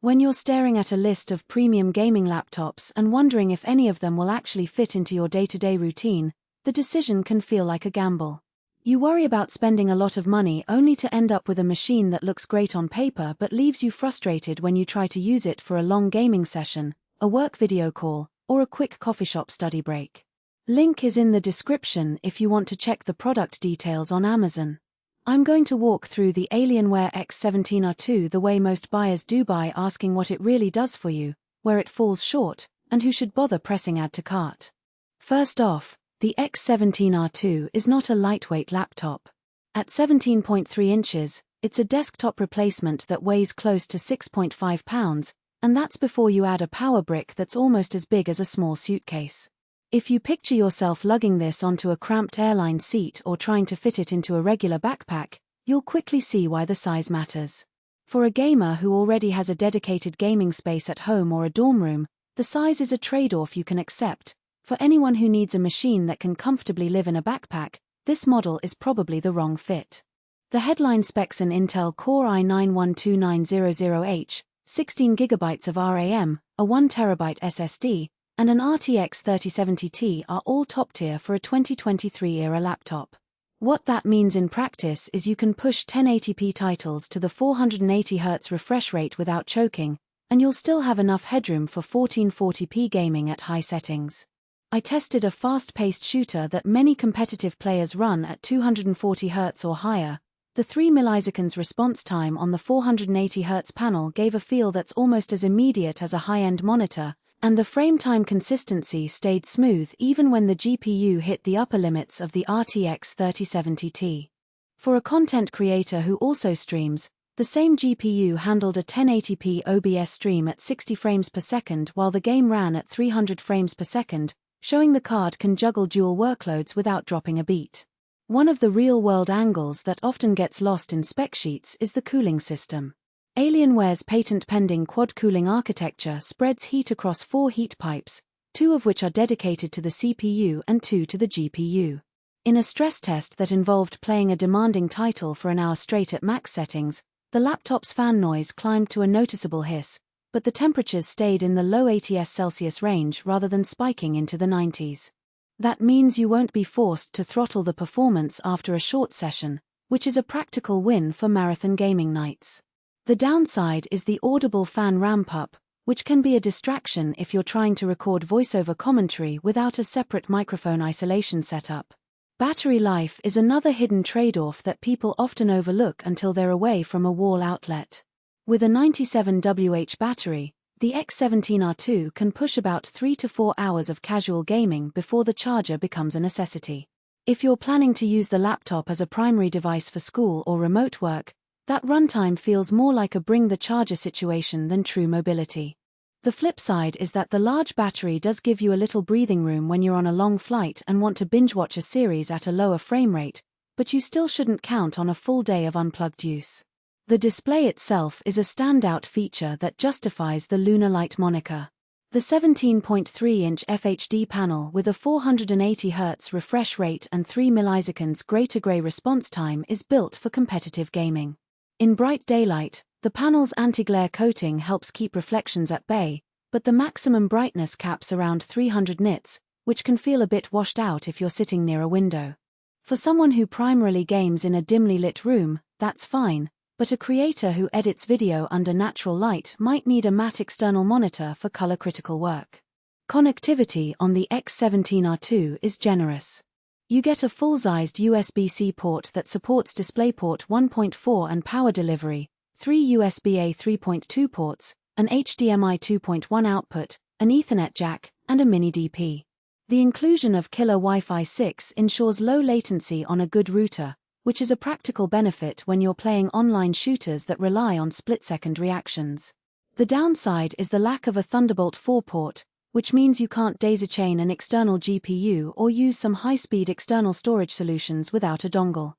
When you're staring at a list of premium gaming laptops and wondering if any of them will actually fit into your day-to-day routine, the decision can feel like a gamble. You worry about spending a lot of money only to end up with a machine that looks great on paper but leaves you frustrated when you try to use it for a long gaming session, a work video call, or a quick coffee shop study break. Link is in the description if you want to check the product details on Amazon. I'm going to walk through the Alienware X17 R2 the way most buyers do, by asking what it really does for you, where it falls short, and who should bother pressing add to cart. First off, the X17 R2 is not a lightweight laptop. At 17.3 inches, it's a desktop replacement that weighs close to 6.5 pounds, and that's before you add a power brick that's almost as big as a small suitcase. If you picture yourself lugging this onto a cramped airline seat or trying to fit it into a regular backpack, you'll quickly see why the size matters. For a gamer who already has a dedicated gaming space at home or a dorm room, the size is a trade-off you can accept. For anyone who needs a machine that can comfortably live in a backpack, this model is probably the wrong fit. The headline specs: an Intel Core i9-12900H, 16GB of RAM, a 1TB SSD, and an RTX 3070 Ti are all top tier for a 2023-era laptop. What that means in practice is you can push 1080p titles to the 480Hz refresh rate without choking, and you'll still have enough headroom for 1440p gaming at high settings. I tested a fast-paced shooter that many competitive players run at 240Hz or higher. The 3 milliseconds response time on the 480Hz panel gave a feel that's almost as immediate as a high-end monitor, and the frame time consistency stayed smooth even when the GPU hit the upper limits of the RTX 3070 Ti. For a content creator who also streams, the same GPU handled a 1080p OBS stream at 60 frames per second while the game ran at 300 frames per second, showing the card can juggle dual workloads without dropping a beat. One of the real-world angles that often gets lost in spec sheets is the cooling system. Alienware's patent-pending quad cooling architecture spreads heat across 4 heat pipes, 2 of which are dedicated to the CPU and 2 to the GPU. In a stress test that involved playing a demanding title for an hour straight at max settings, the laptop's fan noise climbed to a noticeable hiss, but the temperatures stayed in the low 80s Celsius range rather than spiking into the 90s. That means you won't be forced to throttle the performance after a short session, which is a practical win for marathon gaming nights. The downside is the audible fan ramp-up, which can be a distraction if you're trying to record voiceover commentary without a separate microphone isolation setup. Battery life is another hidden trade-off that people often overlook until they're away from a wall outlet. With a 97Wh battery, the X17 R2 can push about 3 to 4 hours of casual gaming before the charger becomes a necessity. If you're planning to use the laptop as a primary device for school or remote work, that runtime feels more like a bring the charger situation than true mobility. The flip side is that the large battery does give you a little breathing room when you're on a long flight and want to binge watch a series at a lower frame rate, but you still shouldn't count on a full day of unplugged use. The display itself is a standout feature that justifies the Lunar Light moniker. The 17.3-inch FHD panel with a 480Hz refresh rate and 3 milliseconds gray-to-gray response time is built for competitive gaming. In bright daylight, the panel's anti-glare coating helps keep reflections at bay, but the maximum brightness caps around 300 nits, which can feel a bit washed out if you're sitting near a window. For someone who primarily games in a dimly lit room, that's fine, but a creator who edits video under natural light might need a matte external monitor for color-critical work. Connectivity on the X17 R2 is generous. You get a full-sized USB-C port that supports DisplayPort 1.4 and power delivery, 3 USB-A 3.2 ports, an HDMI 2.1 output, an Ethernet jack, and a mini DP. The inclusion of killer Wi-Fi 6 ensures low latency on a good router, which is a practical benefit when you're playing online shooters that rely on split-second reactions. The downside is the lack of a Thunderbolt 4 port, which means you can't daisy-chain an external GPU or use some high-speed external storage solutions without a dongle.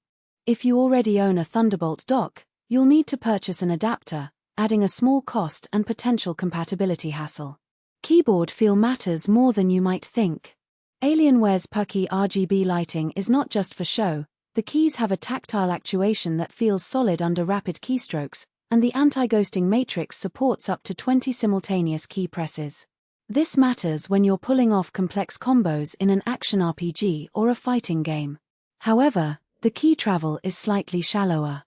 If you already own a Thunderbolt dock, you'll need to purchase an adapter, adding a small cost and potential compatibility hassle. Keyboard feel matters more than you might think. Alienware's pucky RGB lighting is not just for show. The keys have a tactile actuation that feels solid under rapid keystrokes, and the anti-ghosting matrix supports up to 20 simultaneous key presses. This matters when you're pulling off complex combos in an action RPG or a fighting game. However, the key travel is slightly shallower.